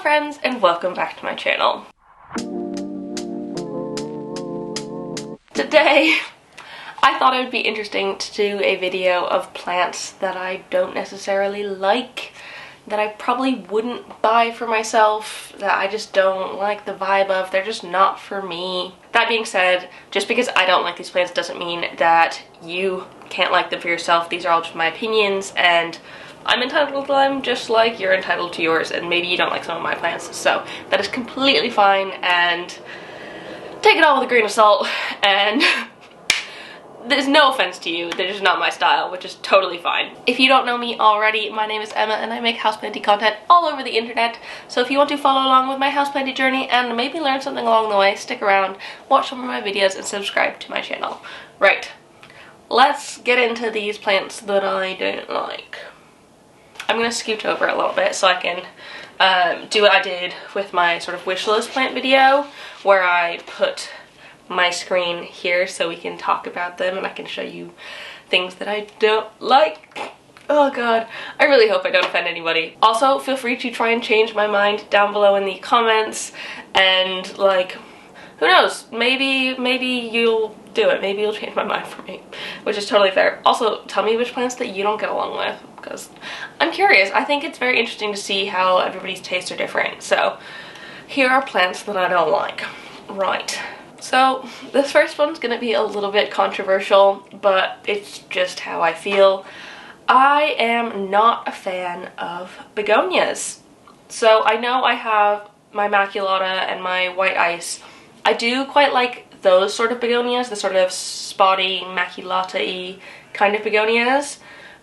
friends, and welcome back to my channel. Today, I thought it would be interesting to do a video of plants that I don't necessarily like, that I probably wouldn't buy for myself, that I just don't like the vibe of. They're just not for me. That being said, just because I don't like these plants doesn't mean that you can't like them for yourself. These are all just my opinions, and I'm entitled to them just like you're entitled to yours, and maybe you don't like some of my plants, so that is completely fine, and take it all with a grain of salt, and there's no offense to you, they're just not my style, which is totally fine. If you don't know me already, my name is Emma and I make houseplanty content all over the internet, so if you want to follow along with my houseplanty journey and maybe learn something along the way, stick around, watch some of my videos, and subscribe to my channel. Right, let's get into these plants that I don't like. I'm gonna scooch over a little bit so I can do what I did with my sort of wish list plant video, where I put my screen here so we can talk about them and I can show you things that I don't like. Oh god, I really hope I don't offend anybody. Also, feel free to try and change my mind down below in the comments, and like, who knows, maybe you'll do it, maybe you'll change my mind for me, which is totally fair. Also, tell me which plants that you don't get along with, because I'm curious. I think it's very interesting to see how everybody's tastes are different. So here are plants that I don't like. Right, so this first one's gonna be a little bit controversial, but it's just how I feel. I am not a fan of begonias. So I know I have my maculata and my white ice. I do quite like those sort of begonias, the sort of spotty, maculata-y kind of begonias,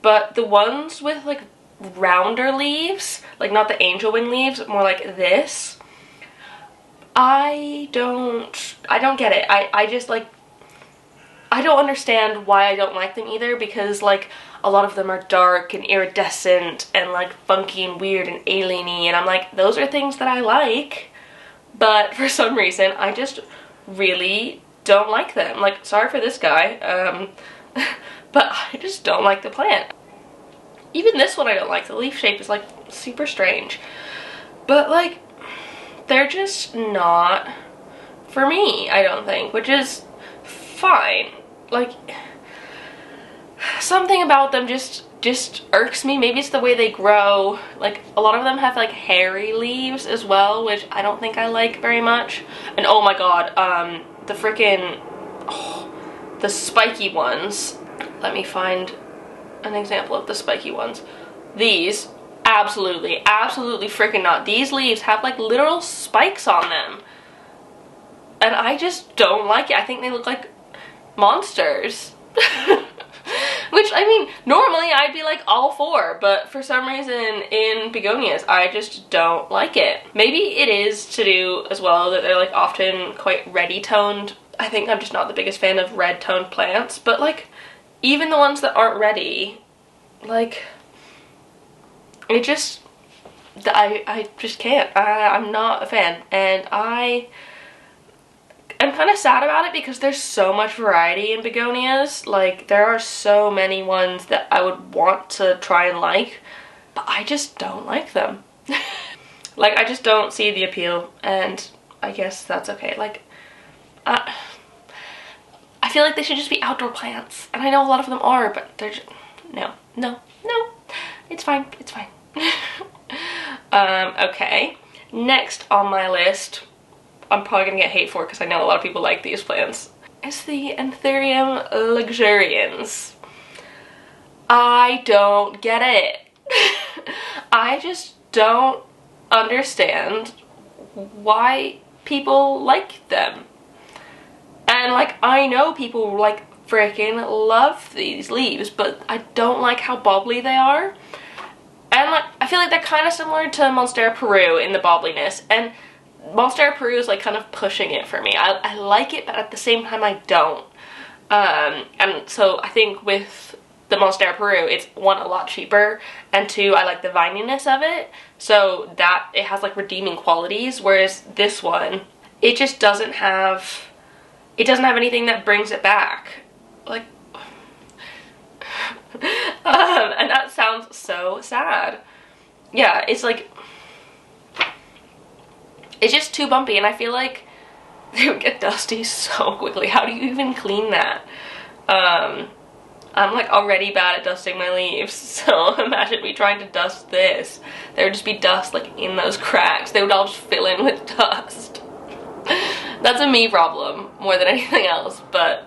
but the ones with like rounder leaves, like not the angel wing leaves, more like this, I don't get it. I just like, I don't understand why I don't like them either, because like a lot of them are dark and iridescent and like funky and weird and alien-y, and I'm like, those are things that I like, but for some reason I just really don't like them. Like, sorry for this guy, but I just don't like the plant. Even this one I don't like. The leaf shape is like super strange, but like they're just not for me, I don't think, which is fine. Like, something about them just irks me. Maybe it's the way they grow. Like, a lot of them have like hairy leaves as well, which I don't think I like very much. And oh my god, the freaking, the spiky ones. Let me find an example of the spiky ones. These, absolutely freaking not. These leaves have like literal spikes on them, and I just don't like it. I think they look like monsters. Which, I mean, normally I'd be like all for, but for some reason in begonias I just don't like it. Maybe it is to do as well that they're like often quite reddy toned. I think I'm just not the biggest fan of red toned plants, but like even the ones that aren't reddy, like, it just, I just can't. I'm not a fan, and I'm kind of sad about it because there's so much variety in begonias. Like, there are so many ones that I would want to try and like, but I just don't like them. Like, I just don't see the appeal, and I guess that's okay. Like, I feel like they should just be outdoor plants, and I know a lot of them are, but they're just, no, it's fine, it's fine. Okay, next on my list, I'm probably gonna get hate for because I know a lot of people like these plants, is the Anthurium Luxurians. I don't get it. I just don't understand why people like them. And like, I know people like freaking love these leaves, but I don't like how bobbly they are. And like, I feel like they're kind of similar to Monstera Peru in the bobbliness, and Monstera Peru is like kind of pushing it for me. I like it, but at the same time I don't. And so I think with the Monstera Peru, it's one, a lot cheaper, and two, I like the vininess of it, so that it has like redeeming qualities, whereas this one, it just doesn't have, it doesn't have anything that brings it back. Like, and that sounds so sad. Yeah, it's like, it's just too bumpy, and I feel like they would get dusty so quickly. How do you even clean that? I'm like already bad at dusting my leaves, so imagine me trying to dust this. There would just be dust like in those cracks. They would all just fill in with dust. That's a me problem more than anything else. But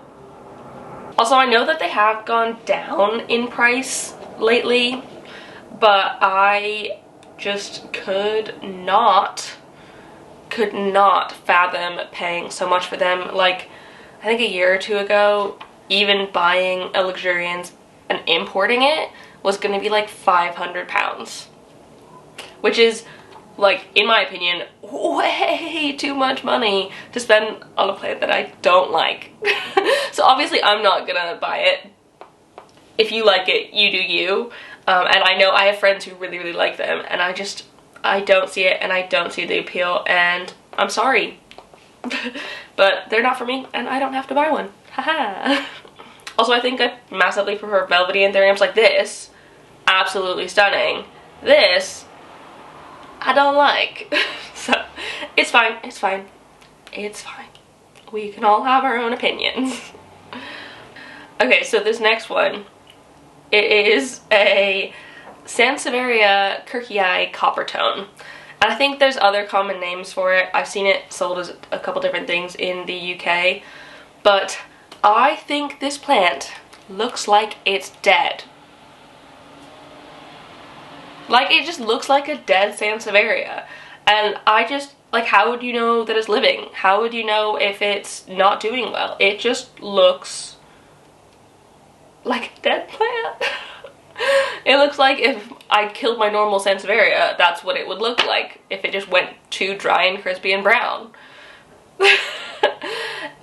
also, I know that they have gone down in price lately, but I just could not fathom paying so much for them. Like, I think a year or two ago, even buying a Luxurians and importing it was gonna be like £500, which is, like, in my opinion, way too much money to spend on a plant that I don't like. So obviously I'm not gonna buy it. If you like it, you do you. And I know I have friends who really, really like them, and I don't see it, and I don't see the appeal, and I'm sorry. But they're not for me, and I don't have to buy one. Haha. Also, I think I massively prefer velvety anthuriums like this. Absolutely stunning. This, I don't like. So, it's fine, it's fine, it's fine. We can all have our own opinions. Okay, so this next one, it is a Sansevieria Kerkii Coppertone. And I think there's other common names for it. I've seen it sold as a couple different things in the UK. But I think this plant looks like it's dead. Like, it just looks like a dead Sansevieria. And I just, like, how would you know that it's living? How would you know if it's not doing well? It just looks like a dead plant. It looks like if I killed my normal Sansevieria, that's what it would look like if it just went too dry and crispy and brown.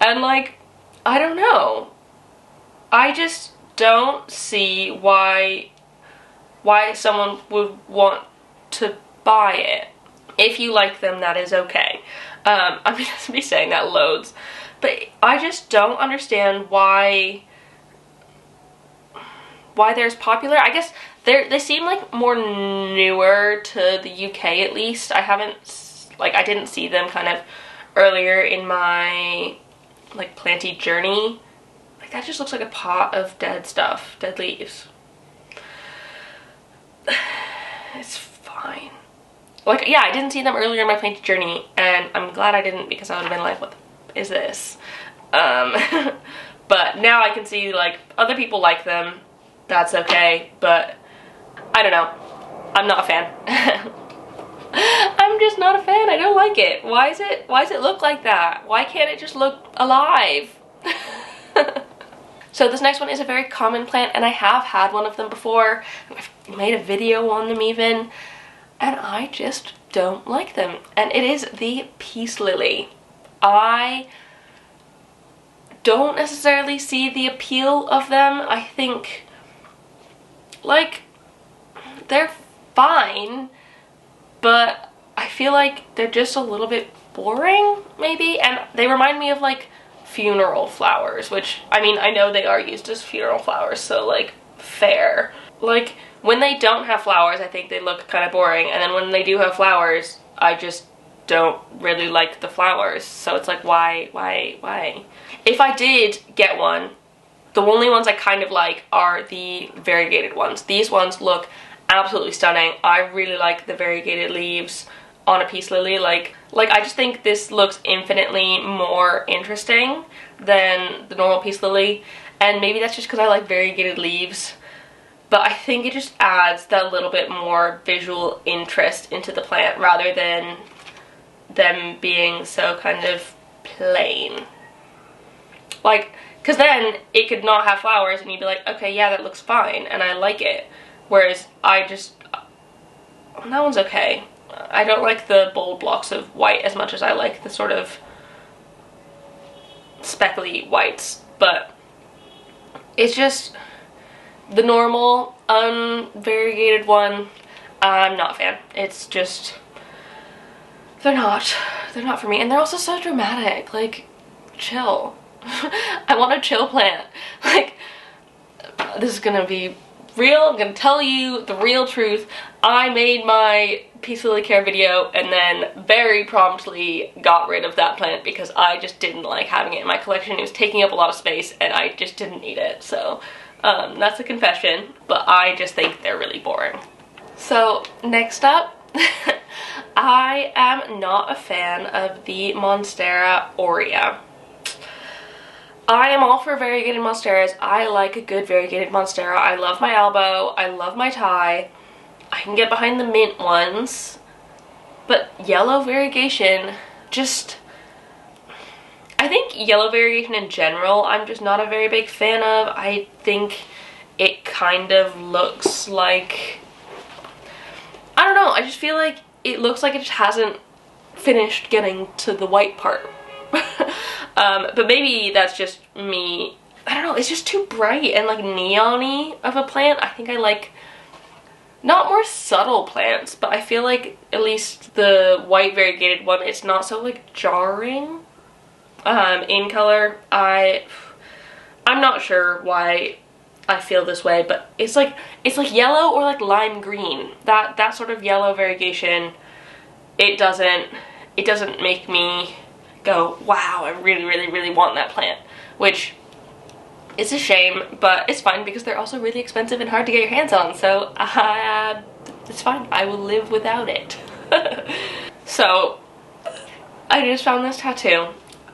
And, like, I don't know. I just don't see why someone would want to buy it. If you like them, that is okay. I mean, I'll be saying that loads, but I just don't understand why they're as popular. I guess they seem like more newer to the UK, at least. I didn't see them kind of earlier in my, like, planty journey. Like, that just looks like a pot of dead stuff, dead leaves. It's fine. Like, yeah, I didn't see them earlier in my planty journey, and I'm glad I didn't, because I would have been like, what is this? But now I can see, like, other people like them. That's okay, but I don't know. I'm not a fan. I'm just not a fan. I don't like it. Why does it look like that? Why can't it just look alive? So this next one is a very common plant, and I have had one of them before. I've made a video on them even, and I just don't like them. And it is the peace lily. I don't necessarily see the appeal of them. I think, like, they're fine, but I feel like they're just a little bit boring, maybe, and they remind me of, like, funeral flowers, which, I mean, I know they are used as funeral flowers, so, like, fair. Like, when they don't have flowers, I think they look kind of boring, and then when they do have flowers, I just don't really like the flowers, so it's like, why? If I did get one, the only ones I kind of like are the variegated ones. These ones look absolutely stunning. I really like the variegated leaves on a peace lily. Like I just think this looks infinitely more interesting than the normal peace lily, and maybe that's just because I like variegated leaves, but I think it just adds that little bit more visual interest into the plant rather than them being so kind of plain. Like, because then it could not have flowers and you'd be like, okay, yeah, that looks fine, and I like it. Whereas that one's okay. I don't like the bold blocks of white as much as I like the sort of speckly whites, but it's just the normal unvariegated one. I'm not a fan. It's just, they're not for me, and they're also so dramatic. Like, chill. I want a chill plant. Like, this is gonna be real. I'm gonna tell you the real truth. I made my peace lily care video and then very promptly got rid of that plant because I just didn't like having it in my collection. It was taking up a lot of space and I just didn't need it. So that's a confession, but I just think they're really boring. So next up, I am not a fan of the Monstera Aurea. I am all for variegated monsteras. I like a good variegated monstera. I love my elbow. I love my Thai. I can get behind the mint ones. But yellow variegation, just... I think yellow variegation in general, I'm just not a very big fan of. I think it kind of looks like... I don't know, I just feel like it looks like it just hasn't finished getting to the white part. But maybe that's just me. I don't know, it's just too bright and like neon-y of a plant. I think I like not more subtle plants, but I feel like at least the white variegated one, it's not so like jarring in color. I'm not sure why I feel this way, but it's like yellow or like lime green. That sort of yellow variegation, it doesn't make me go, wow, I really, really, really want that plant, which is a shame, but it's fine because they're also really expensive and hard to get your hands on, so it's fine. I will live without it. So, I just found this tattoo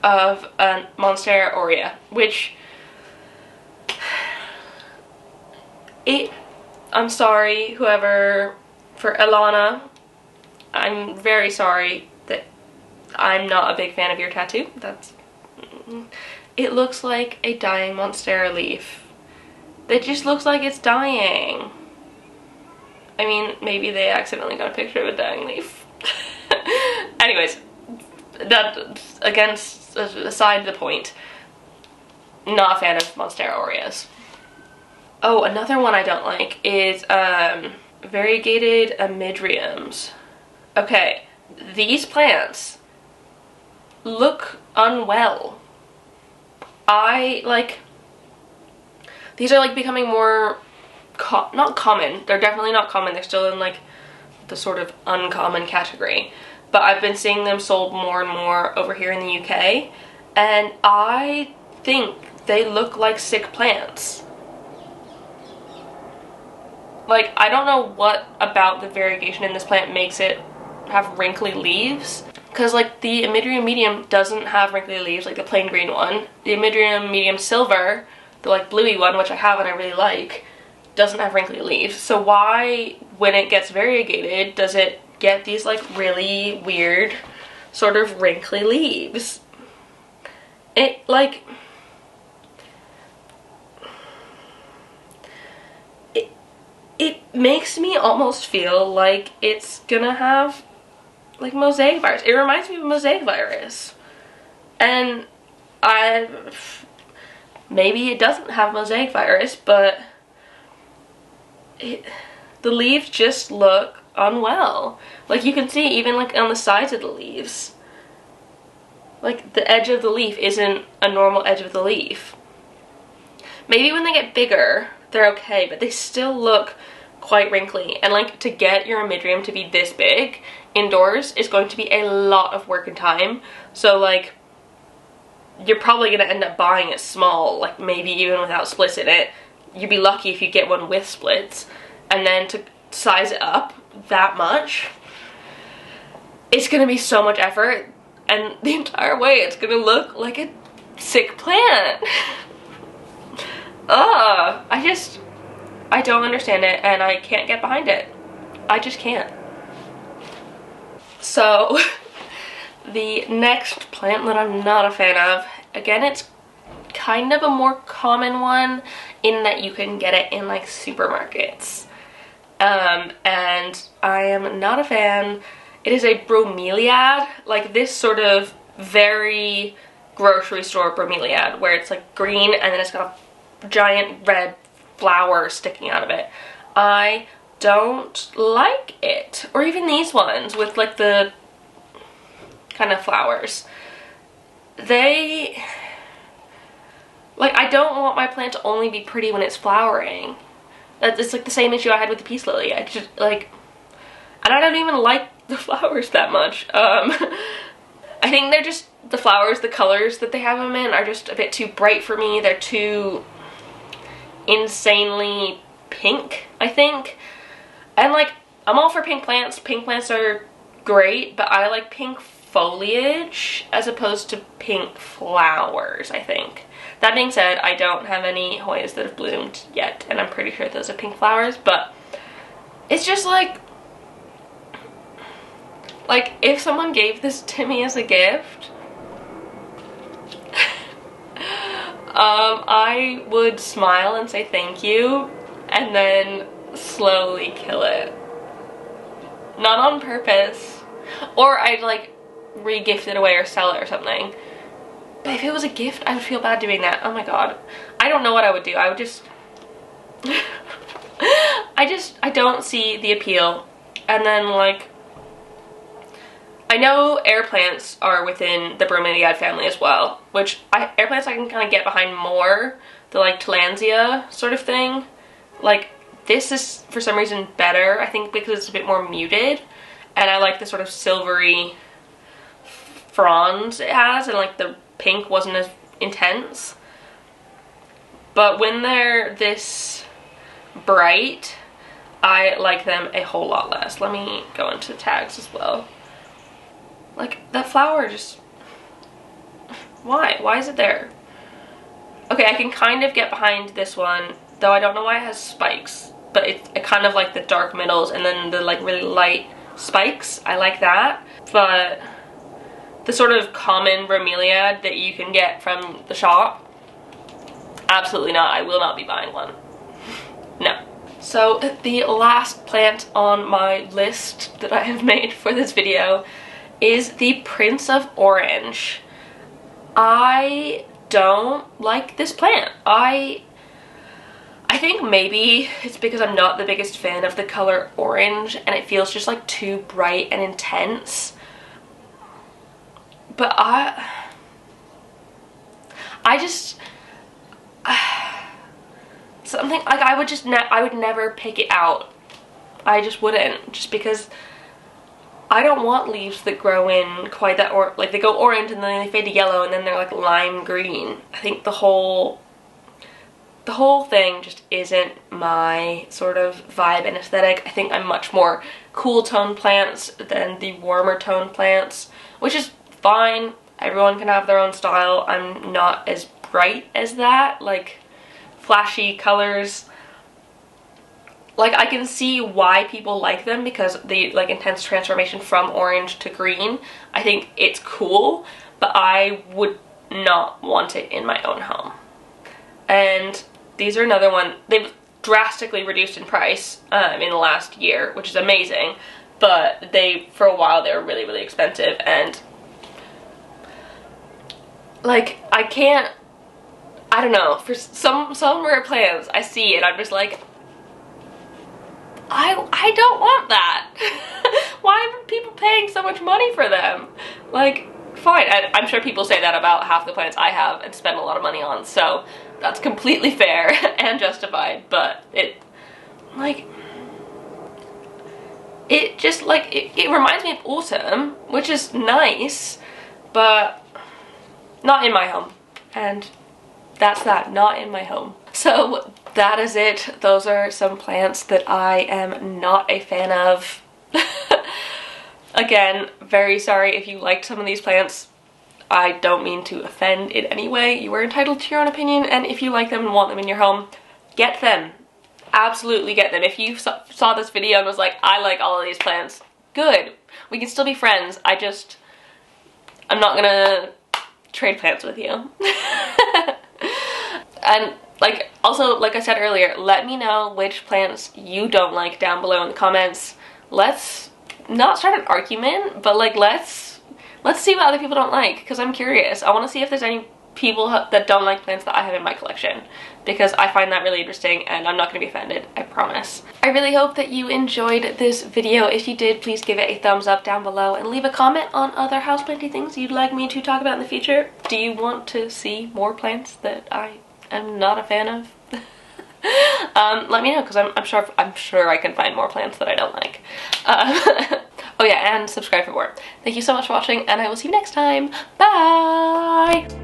of a Monstera Aurea, which I'm sorry, whoever, for Alana, I'm very sorry that I'm not a big fan of your tattoo. It looks like a dying Monstera leaf. It just looks like it's dying. I mean, maybe they accidentally got a picture of a dying leaf. Anyways, that, again, aside the point, not a fan of Monstera Aureas. Oh, another one I don't like is Variegated Amydriums. Okay, these plants look unwell. These are like becoming more, not common, they're definitely not common, they're still in like the sort of uncommon category, but I've been seeing them sold more and more over here in the UK, and I think they look like sick plants. Like, I don't know what about the variegation in this plant makes it have wrinkly leaves, because like the Amydrium medium doesn't have wrinkly leaves, like the plain green one. The Amydrium medium silver, the like bluey one, which I have and I really like, doesn't have wrinkly leaves. So why, when it gets variegated, does it get these like really weird sort of wrinkly leaves? It like, it makes me almost feel like it's gonna have like mosaic virus. It reminds me of mosaic virus. And maybe it doesn't have mosaic virus, but the leaves just look unwell. Like you can see even like on the sides of the leaves, like the edge of the leaf isn't a normal edge of the leaf. Maybe when they get bigger they're okay, but they still look quite wrinkly, and like to get your Amydrium to be this big indoors is going to be a lot of work and time. So like you're probably gonna end up buying it small, like maybe even without splits in it. You'd be lucky if you get one with splits, and then to size it up that much, it's gonna be so much effort, and the entire way it's gonna look like a sick plant. I don't understand it, and I can't get behind it. I just can't. So, the next plant that I'm not a fan of, again, it's kind of a more common one in that you can get it in like supermarkets. And I am not a fan. It is a bromeliad, like this sort of very grocery store bromeliad, where it's like green and then it's got a giant red flower sticking out of it. I don't like it. Or even these ones with like the kind of flowers. Like, I don't want my plant to only be pretty when it's flowering. It's like the same issue I had with the peace lily. I just like, and I don't even like the flowers that much. I think they're just, the flowers, the colors that they have them in are just a bit too bright for me. They're too insanely pink, I think. And like, I'm all for pink plants. Pink plants are great, but I like pink foliage as opposed to pink flowers, I think. That being said, I don't have any Hoyas that have bloomed yet, and I'm pretty sure those are pink flowers, but it's just like if someone gave this to me as a gift, I would smile and say thank you, and then slowly kill it. Not on purpose. Or I'd like re-gift it away or sell it or something. But if it was a gift, I would feel bad doing that. Oh my god. I don't know what I would do. I would just... I don't see the appeal. And then like, I know air plants are within the Bromeliad family as well, which air plants I can kind of get behind more. The like Tillandsia sort of thing. Like, this is for some reason better, I think because it's a bit more muted, and I like the sort of silvery fronds it has, and like the pink wasn't as intense. But when they're this bright, I like them a whole lot less. Let me go into tags as well. Like, that flower just... Why? Why is it there? Okay, I can kind of get behind this one, though I don't know why it has spikes. But I kind of like the dark middles and then the like really light spikes. I like that. But the sort of common bromeliad that you can get from the shop, absolutely not. I will not be buying one. No. So the last plant on my list that I have made for this video is the Prince of Orange. I don't like this plant. I think maybe it's because I'm not the biggest fan of the color orange and it feels just like too bright and intense. But I just something like I would never pick it out. I just wouldn't, just because I don't want leaves that grow in quite that, or like they go orange and then they fade to yellow and then they're like lime green. I think the whole thing just isn't my sort of vibe and aesthetic. I think I'm much more cool tone plants than the warmer tone plants, which is fine. Everyone can have their own style. I'm not as bright as that, like flashy colors. Like, I can see why people like them because the like intense transformation from orange to green. I think it's cool, but I would not want it in my own home. And these are another one. They've drastically reduced in price in the last year, which is amazing. But for a while, they were really, really expensive. And like, I don't know. For some rare plants, I see it, I'm just like, I don't want that. Why are people paying so much money for them? Like, fine. I'm sure people say that about half the plants I have and spend a lot of money on, so that's completely fair and justified, but it just like, it reminds me of autumn, which is nice, but not in my home. And that's that, not in my home. So that is it. Those are some plants that I am not a fan of. Again, very sorry if you liked some of these plants. I don't mean to offend in any way. You are entitled to your own opinion, and if you like them and want them in your home, get them. Absolutely get them. If you saw this video and was like, I like all of these plants, good. We can still be friends. I'm not gonna trade plants with you. And like, also, like I said earlier, let me know which plants you don't like down below in the comments. Let's not start an argument, but like, let's see what other people don't like, because I'm curious. I want to see if there's any people that don't like plants that I have in my collection, because I find that really interesting and I'm not going to be offended, I promise. I really hope that you enjoyed this video. If you did, please give it a thumbs up down below and leave a comment on other houseplanty things you'd like me to talk about in the future. Do you want to see more plants that I am not a fan of? Let me know, because I'm sure I can find more plants that I don't like. Oh yeah, and subscribe for more. Thank you so much for watching, and I will see you next time. Bye!